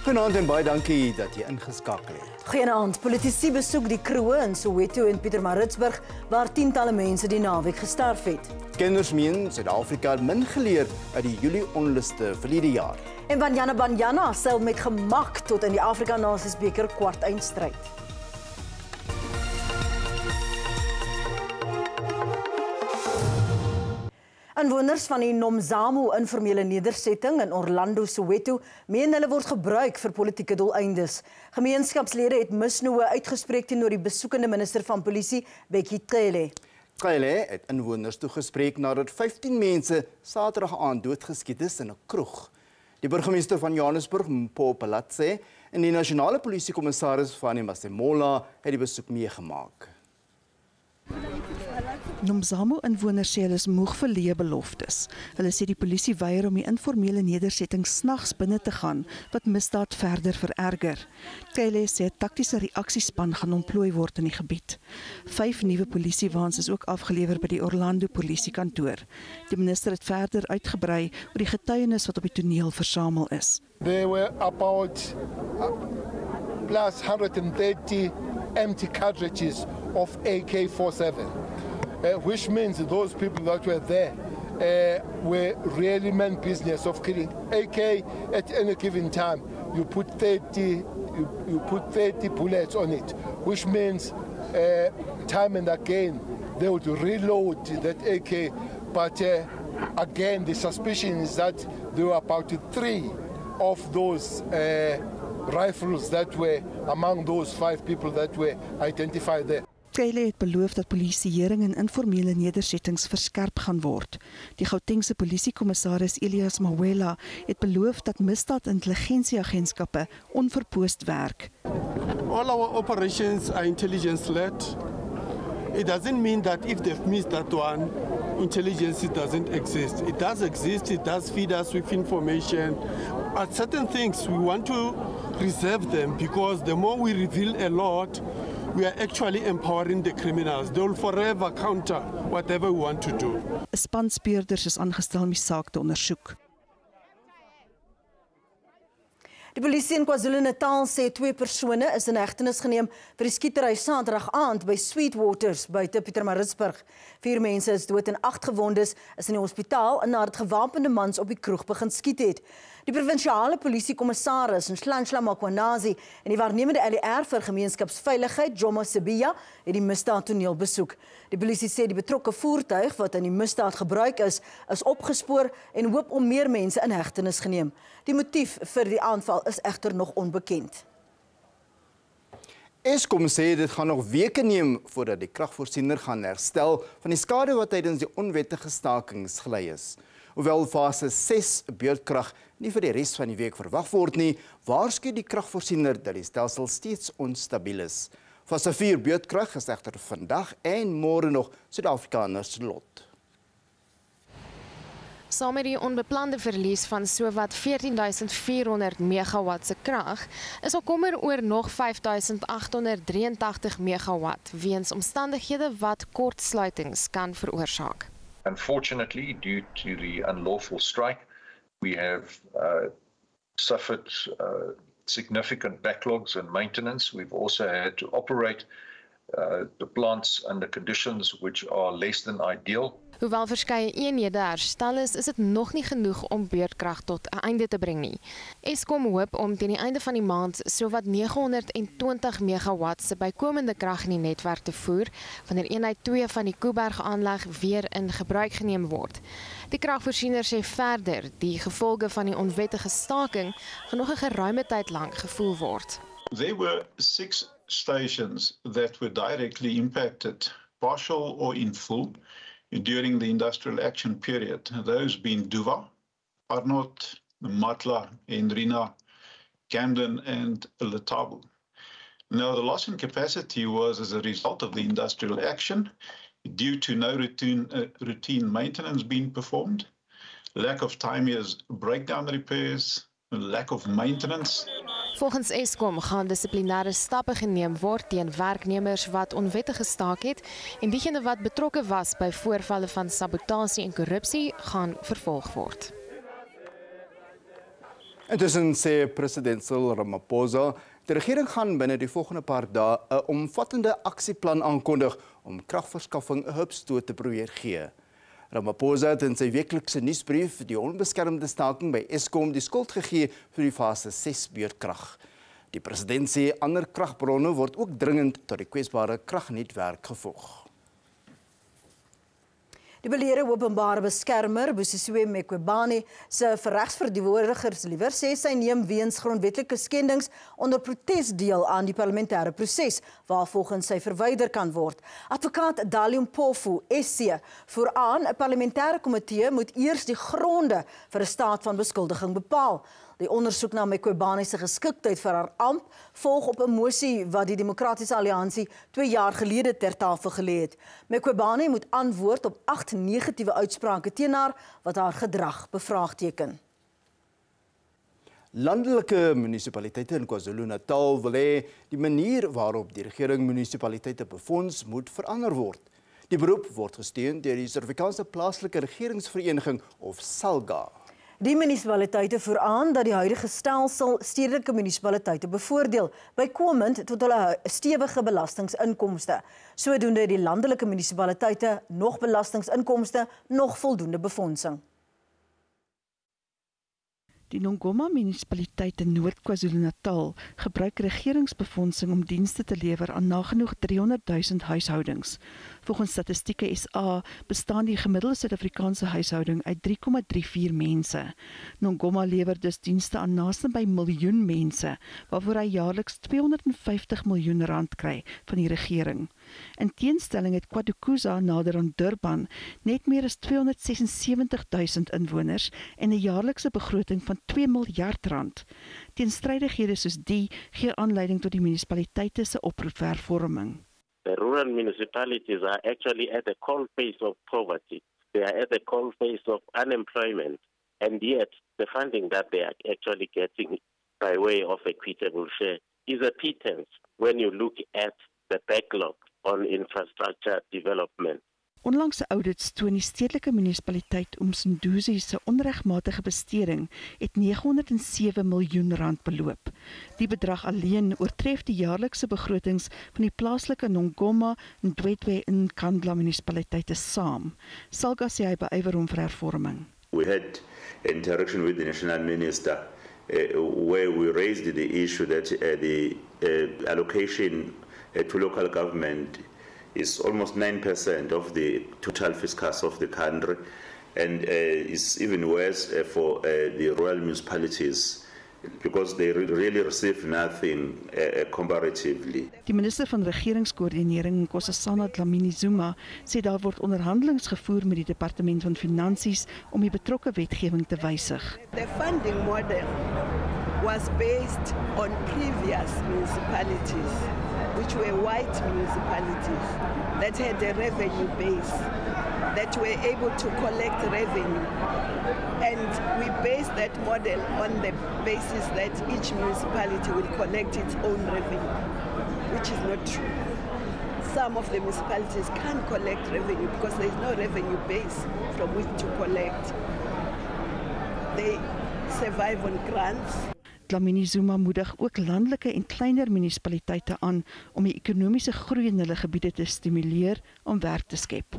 Goeienaand en baie dankie dat jy ingeskakel het. Goeienaand. Politici besoek die kroe in Soweto en Pietermaritzburg waar tientalle mense die naweek gesterf het. Kinders meen Suid-Afrika het min geleer uit die Julie onluste verlede jaar. En Banyana seil met gemak tot in die Afrikaanse beker kwartfinale. Inwoners van die Nomzamo informele nedersetting in Orlando, Soweto, meen hulle word gebruik vir politieke doeleindes. Gemeenskapslede het misnoë uitgespreek teenoor die besoekende minister van polisie, Bekkie Cele. Cele het inwoners toegespreek nadat 15 mense Saterdag aand doodgeskiet is in 'n kroeg. Die burgemeester van Johannesburg, Mpho Palatse, en die nasionale polisiekommissaris van Masemola het die besoek meegemaak. Nomzamo-inwoners sê hulle is moeg vir leë beloftes. Hulle sê die polisie weier om die informele nedersetting snags binne te gaan, wat misdaad verder vererger. Cele sê 'n taktiese reaksiespan gaan ontplooi word in die gebied. 5 nuwe polisiewaans is ook afgelewer by die Orlando polisiekantoor. Die minister het verder uitgebrei oor die getuienis wat op die toneel versamel is. There were about plus 130 empty cartridges of AK-47. Which means those people that were there were really meant business of killing. AK at any given time, you put 30 bullets on it, which means time and again they would reload that AK. But again, the suspicion is that there were about 3 of those rifles that were among those 5 people that were identified there. Cele het beloof dat polisieering in informele nedersettings verskerp gaan word. Die Gautengse polisiekommissaris Elias Mawela het beloof dat misdaad-intelligensieagentskappe onverpoost werk. All our operations are intelligence-led. It doesn't mean that if they've missed that one, intelligence doesn't exist. It does exist, it does feed us with information. But certain things, we want to reserve them because the more we reveal a lot, we are actually empowering the criminals. They will forever counter whatever we want to do. 'n Span speurders is aangestel om die saak te ondersoek. Die polisie in KwaZulu-Natal sê 2 persone is in hegtenis geneem vir die skietery Saterdag aand by Sweetwaters buite Pietermaritzburg. 4 mense is dood en 8 gewondes is in die hospitaal nadat gewapende mans op die kroeg begin skiet het. Die provinsiale polisiekommissaris Nhlanhla Makwanazi en die waarnemende LER vir gemeenskapsveiligheid, Jomo Sibiya, het die misdaadtoneel besoek. Die polisie sê die betrokke voertuig wat in die misdaad gebruik is opgespoor en hoop om meer mense in hegtenis geneem. Die motief vir die aanval is egter nog onbekend. Eskom sê dit gaan nog weke neem voordat die kragvoorsiener gaan herstel van die skade wat tydens die onwettige stakings gely is. Hoewel fase 6 beurtkrag nie vir die res van die week verwag word nie, waarsku die kragvoorsiener dat die stelsel steeds onstabiel is. Fase 4 beurtkrag is egter vandag en môre nog Suid-Afrikaners lot. Saam met die onbeplande verlies van sowat 14.400 megawatt se krag, is daar kommer oor nog 5.883 megawatt weens omstandighede wat kortsluitings kan veroorsaak. Unfortunately, due to the unlawful strike, we have suffered significant backlogs in maintenance. We've also had to operate the plants under conditions which are less than ideal. Hoewel verskeie eenhede herstel is dit nog nie genoeg om beurtkrag tot 'n einde te bring nie. Eskom hoop om teen die einde van die maand sowat 920 megawatt se bykomende krag in die netwerk te voer, wanneer eenheid 2 van die Kuiberg-aanleg weer in gebruik geneem word. Die kragvoorsiener sê verder, die gevolge van die onwettige staking gaan nog 'n geruime tyd lank gevoel word. There were 6 stations that were directly impacted, partial or in full, during the industrial action period. Those being Duva, Arnott, Matla, Enrina, Camden and Letabo. Now the loss in capacity was as a result of the industrial action due to no routine maintenance being performed, lack of timers breakdown repairs, lack of maintenance. Volgens Eskom gaan dissiplinêre stappe geneem word teen werknemers wat onwettig gestaak het en diegene wat betrokke was by voorvalle van sabotasie en korrupsie gaan vervolg word. Intussen sê president Cyril Ramaphosa, die regering gaan binne die volgende paar dae 'n omvattende aksieplan aankondig om kragverskaffing 'n hupstoot te probeer gee. Ramaphosa het in sy weeklikse nuusbrief die onbeskermde staking by Eskom die skuld gegee vir die fase 6 beurtkrag. Die president sê ander kragbronne word ook dringend tot die kwesbare kragnetwerk gevoeg. Die beleerde openbare beskermer, Busisiwe Mekwebane, se regsverteenwoordigers liewer sê sy neem weens grondwetlike skendings onder protes deel aan die parlementêre proses, waar volgens sy verwyder kan word. Advokaat Dalium Pofu, SC, voer aan 'n parlementêre komitee moet eers die gronde vir 'n staat van beskuldiging bepaal. Die ondersoek na Mekwebane se geskiktheid vir haar amp volg op 'n mosie wat die Demokratiese Alliansie 2 jaar gelede ter tafel gelê het. Mekwebane moet antwoord op 8 negatiewe uitsprake teen haar wat haar gedrag bevraagteken. Landelike munisipaliteite in KwaZulu-Natal wil hê die manier waarop die regering munisipaliteite befonds moet verander word. Die beroep word gesteun deur die Afrikaanse plaaslike regeringsvereniging of SALGA. Die munisipaliteite voer aan dat die huidige stelsel stedelike munisipaliteite bevoordeel, bykomend tot hulle stewige belastingsinkomste. Sodoende die landelike munisipaliteite nog belastingsinkomste, nog voldoende befondsing. Die Nongoma munisipaliteit in Noord-KwaZulu-Natal gebruik regeringsbefondsing om dienste te lewer aan nagenoeg 300.000 huishoudings. Volgens Statistieke SA bestaan die gemiddelde Suid-Afrikaanse huishouding uit 3,34 mense. Nongoma lewer dus dienste aan naaste by miljoen mense, waarvoor hy jaarliks 250 miljoen rand kry van die regering. In teenstelling het KwaDukuza nader aan Durban net meer as 276.000 inwoners en 'n jaarlikse begroting van 2 miljard rand. Teenstrydighede soos die gee aanleiding tot die munisipaliteite se oproep vir hervorming. The rural municipalities are actually at the cold face of poverty. They are at the cold face of unemployment. And yet, the funding that they are actually getting by way of equitable share is a pittance when you look at the backlog on infrastructure development. Onlangs 'n audit toon die stedelike munisipaliteit Umsunduzi se onregmatige besteding het 907 miljoen rand beloop. Die bedrag alleen oortref die jaarlikse begrotings van die plaaslike Nongoma en Ndwedwe en Kandla munisipaliteite saam. Salga sê hy beywer hom vir hervorming. We had interaction with the national minister where we raised the issue that the allocation to local government is almost 9% of the total fiscal of the country, and is even worse for the rural municipalities because they really receive nothing comparatively. Die minister van regeringskoördinering, Nkosazana Dlamini Zuma, sê daar word onderhandelings gevoer met die departement van finansies om die betrokke wetgewing te wysig. The funding model was based on previous municipalities, which were white municipalities that had a revenue base, that were able to collect revenue. And we based that model on the basis that each municipality will collect its own revenue, which is not true. Some of the municipalities can't collect revenue because there is no revenue base from which to collect. They survive on grants. Dlamini Zuma moedig ook landelike en kleiner munisipaliteite aan om die ekonomiese groei in hulle gebiede te stimuleer om werk te skep.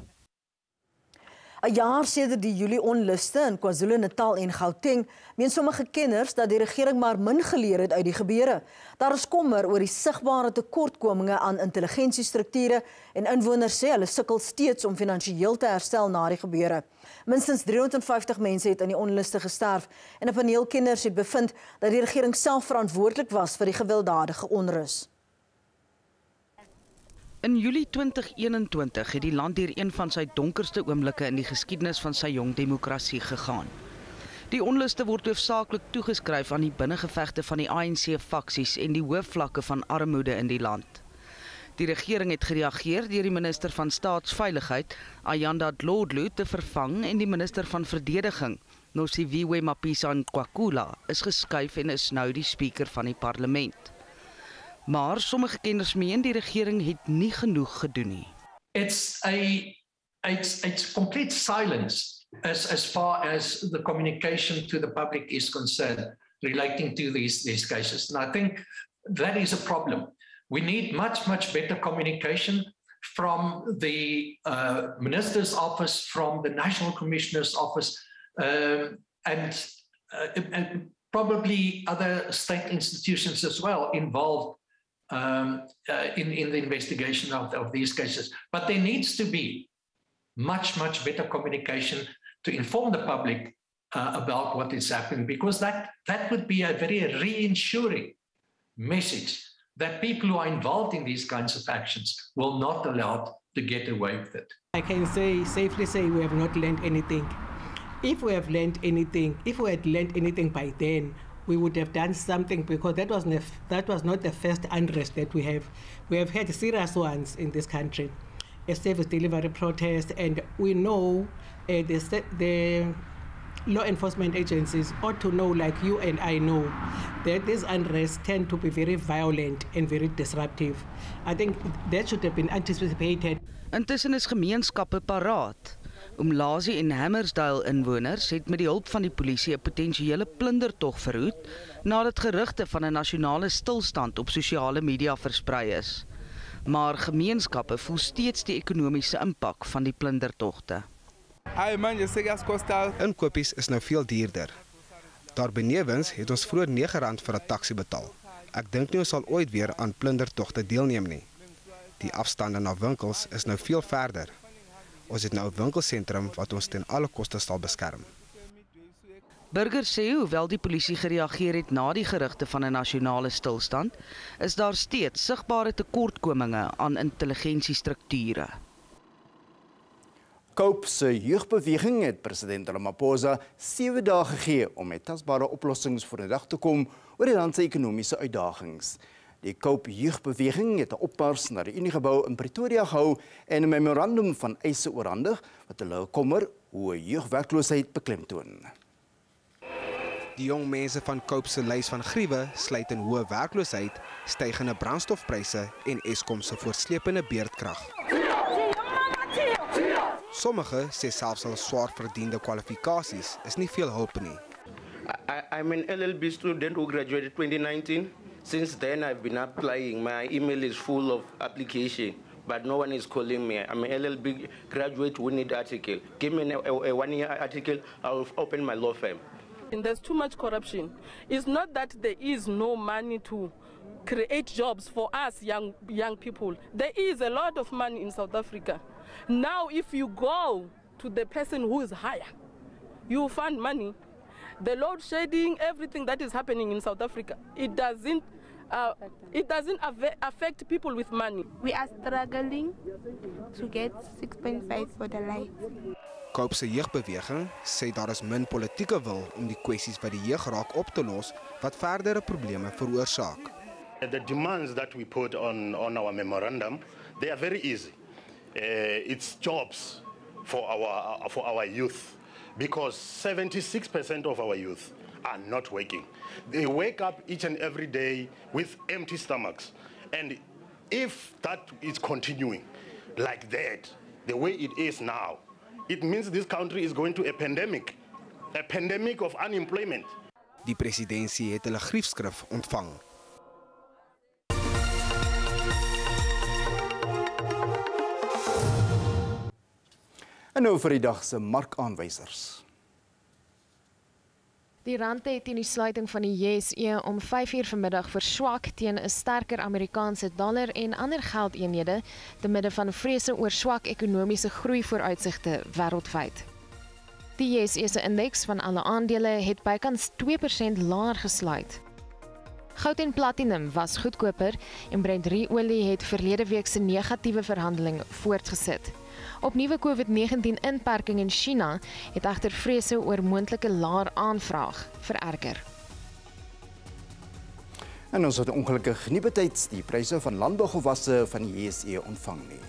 'n jaar sedert die Julie onluste in KwaZulu-Natal en Gauteng, meen sommige kenners dat die regering maar min geleer het uit die gebeure. Daar is kommer oor die sigbare tekortkominge aan intelligensiestrukture en inwoners sê hulle sukkel steeds om finansiëel te herstel na die gebeure. Minstens 350 mense het in die onluste gesterf en 'n paneel kenners het bevind dat die regering self verantwoordelik was vir die gewelddadige onrus. In Julie 2021 het die land deur een van sy donkerste oomblikke in die geskiedenis van sy jong demokrasie gegaan. Die onluste word hoofsaaklik toegeskryf aan die binnengevegte van die ANC-faksies en die hoë vlakke van armoede in die land. Die regering het gereageer deur die minister van Staatsveiligheid, Ayanda Dlodlo, te vervang en die minister van Verdediging, Nosiviwe Mapisa-Nqakula, is geskuif en is nou die speaker van die parlement. Maar sommige kenners meen die regering het nie genoeg gedoen nie. It's complete silence as far as the communication to the public is concerned. relating to these cases. And I think that is a problem. We need much better communication from the Minister's Office, from the National Commissioner's Office, and probably other state institutions as well involved in the investigation of these cases. But there needs to be much better communication to inform the public about what is happening, because that would be a very reassuring message that people who are involved in these kinds of actions will not allowed to get away with it. I can safely say we have not learned anything. If we had learned anything by then, we would have done something, because that was not the first unrest that we have. We have had serious ones in this country, a service delivery protest, and we know the law enforcement agencies ought to know, like you and I know, that these unrests tend to be very violent and very disruptive. I think that should have been anticipated. Intussen is gemeenskappe paraat. Umlazi en Hammersdale inwoners het met die hulp van die polisie 'n potensiële plundertog verhoed nadat gerugte van 'n nasionale stilstand op sosiale media versprei is. Maar gemeenskappe voel steeds die ekonomiese impak van die plundertogte. Inkopies is nou veel duurder. Daarbenewens het ons vroeër R9 vir 'n taxi betaal. Ek dink nie ons sal ooit weer aan plundertogte deelneem nie. Die afstande na winkels is nou veel verder. Ons het nou 'n winkelsentrum wat ons ten alle koste sal beskerm. Burgers sê hoewel die polisie gereageer het na die gerugte van 'n nasionale stilstand, is daar steeds sigbare tekortkominge aan intelligensiestrukture. Cope se jeugbeweging het president Ramaphosa 7 dae gegee om met tasbare oplossings voor die dag te kom oor die land se ekonomiese uitdagings. Die Cope jeugbeweging het 'n opmars na die Uniegebou in Pretoria gehou en 'n memorandum van eise oorhandig wat hulle kommer hoe jeugwerkloosheid beklemtoon. Die jong mense van Cope se lys van griewe sluit in hoë werkloosheid, stygende brandstofpryse en Eskom se voorslepende beerdkrag. Sommige sê selfs al swaar verdiende kwalifikasies is nie veel hulp nie. I'm an LLB student who graduated 2019. Since then I've been applying. My email is full of application, but no one is calling me. I'm an LLB graduate who need article. Give me a 1-year article, I'll open my law firm. And there's too much corruption. It's not that there is no money to create jobs for us young people. There is a lot of money in South Africa. Now if you go to the person who is higher, you find money. The load shedding, everything that is happening in South Africa, it doesn't affect people with money. We are struggling to get 6.5 for the light. Cope se jeugbeweging sê daar is min politieke wil om die kwessies wat die jeug raak op te los wat verdere probleme veroorsaak. The demands that we put on our memorandum, they are very easy. It's jobs for our youth, because 76% of our youth are not working. They wake up each and every day with empty stomachs. And if that is continuing like that, the way it is now, it means this country is going to a pandemic of unemployment. Die presidentsie het hulle griefskrif ontvang. En nou vir die dag se markaanwysers. Die rand het teen die sluiting van die JSE om 5:00 vanmiddag verswak teen 'n sterker Amerikaanse dollar en ander geldeenhede te midde van vrese oor swak ekonomiese groei vooruitsigte wêreldwyd. Die JSE se indeks van alle aandele het bykans 2% laer gesluit. Goud en platinum was goedkoper en Brent-olie het verlede week se negatiewe verhandeling voortgesit. Op nuwe COVID-19-inperking in China het egter vrese oor moontlike laer aanvraag vererger. En ons het ongelukkig nie betyds die pryse van landbougewasse van die JSE ontvang nie.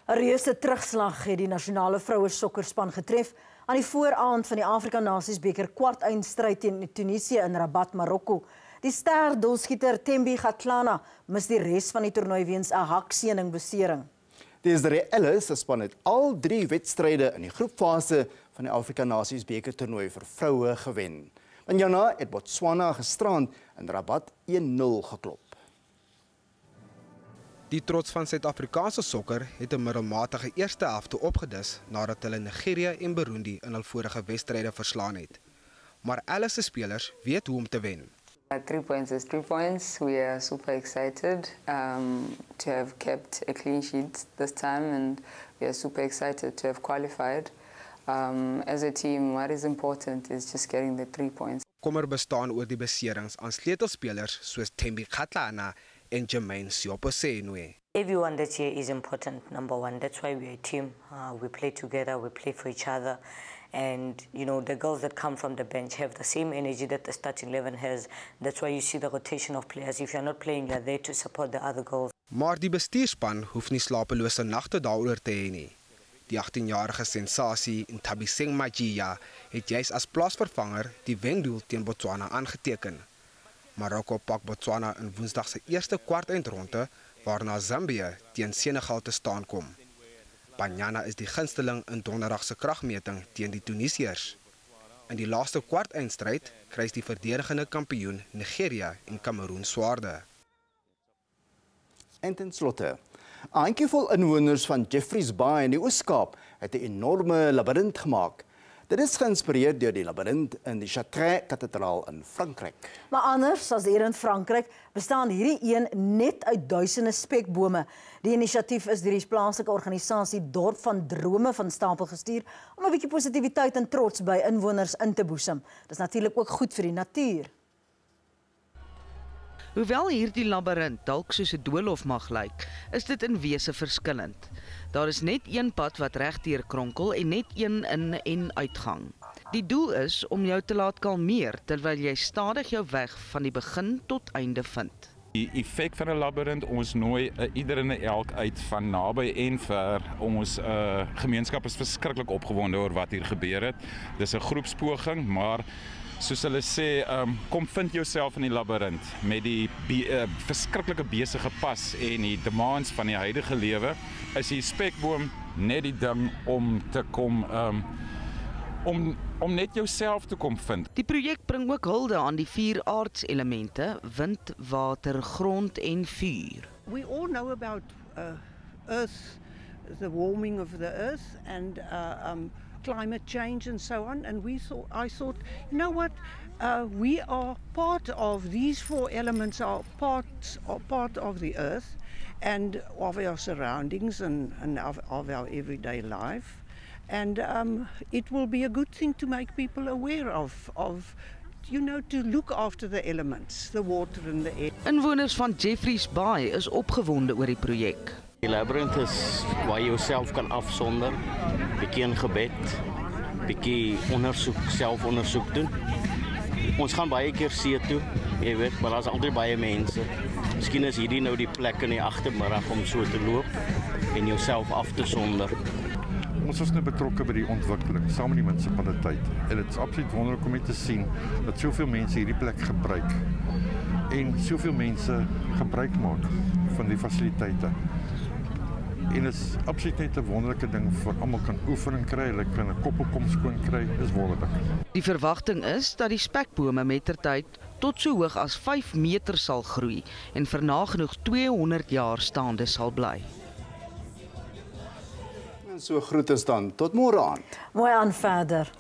'n Reuse terugslag het die nasionale vroue sokkerspan getref aan die vooraand van die Afrika Nasiesbeker kwartfinale teen Tunesië in Rabat, Marokko. Die ster doelskieter Thembi Kgatlana mis die res van die toernooi weens 'n haksening besering. Die Ellis span het al 3 wedstryde in die groepfase van die Afrika Nasiesbeker toernooi vir vroue gewen. En Jana het Botswana gisterand in Rabat 1-0 geklop. Die trots van Suid-Afrikaanse sokker het 'n middelmatige eerste helfte opgedis nadat hulle Nigerië en Burundi in hul vorige wedstryde verslaan het. Maar alle se spelers weet hoe om te wen. 3 points is 3 points. We are super excited to have kept a clean sheet this time, and we are super excited to have qualified. As a team, what is important is just getting the 3 points. Kommer bestaan oor die beserings aan sleutelspelers soos Thembi Kgatlana en Jermaine Sioposenwe. Everyone that's here is important, number one. That's why we're a team. We play together, we play for each other. And, you know, the girls that come from the bench have the same energy that the starting 11 has. That's why you see the rotation of players. If you're not playing, you're there to support the other girls. Maar die bestuurspan hoef nie slapelose nagte daaroor te hê nie. Die 18-jarige sensasie Nthabiseng Magia het juis as plaasvervanger die wendoel teen Botswana aangeteken. Marokko pak Botswana in Woensdag se eerste kwartfinale, waarna Zambië teen Senegal te staan kom. Banyana is die gunsteling in Donderdag se kragmeting teen die Tunesiërs. In die laaste kwartfinalestryd kry die verdedigende kampioen Nigerië en Kameroen swaarde. En ten slotte, 'n handjievol inwoners van Jeffreys Bay in die Oos-Kaap het 'n enorme labirint gemaak. Dit is geïnspireer deur die labirint in die Chartres-kathedraal in Frankryk. Maar anders as hier in Frankryk bestaan hierdie een net uit duisende spekbome. Die inisiatief is deur die plaaslike organisasie Dorp van Drome van stapel gestuur om 'n bietjie positiwiteit en trots by inwoners in te boesem. Dis natuurlik ook goed vir die natuur. Hoewel hierdie labirint dalk soos 'n doolhof mag lyk, is dit in wese verskillend. Daar is net een pad wat regdeur kronkel en net een in- en uitgang. Die doel is om jou te laat kalmeer terwyl jy stadig jou weg van die begin tot einde vind. Die effek van 'n labirint, ons nooi ieder en elk uit van naby en ver. Ons gemeenskap is verskriklik opgewonde oor wat hier gebeur het. Dis 'n groepspoging, maar soos hulle sê, kom vind jouself in die labirint met die verskriklike besige pas en die demands van die huidige lewe, is die spekboom net die ding om te kom om net jouself te kom vind. Die projek bring ook hulde aan die 4 aardselemente: wind, water, grond en vuur. We all know about earth, the warming of the earth and climate change and so on, and I thought, you know what, we are part of these 4 elements, are part of the earth and of our surroundings and of our everyday life, and it will be a good thing to make people aware of you know, to look after the elements, the water and the air. Inwoners van Jeffreys Bay is opgewonde oor die projek. Die labirint is waar jy jouself kan afsonder, bietjie in gebed, bietjie ondersoek, selfondersoek doen. Ons gaan baie keer see toe, jy weet, maar daar's altyd baie mense. Miskien is hierdie nou die plek in die agtermiddag om so te loop en jouself af te sonder. Ons is nou betrokke by die ontwikkeling, saam met die munisipaliteit. En dit is absoluut wonderlik om te sien dat soveel mense hierdie plek gebruik en soveel mense gebruik maak van die fasiliteite. En dit is absoluut net 'n wonderlike ding vir almal kan oefening kry, hulle kan 'n koppel kom skoon kry, is wonderlik. Die verwagting is dat die spekbome mettertyd tot so hoog as 5 meter sal groei en vir nagenoeg 200 jaar staande sal bly. En so groet ons dan tot môre aand. Mooi aan verder.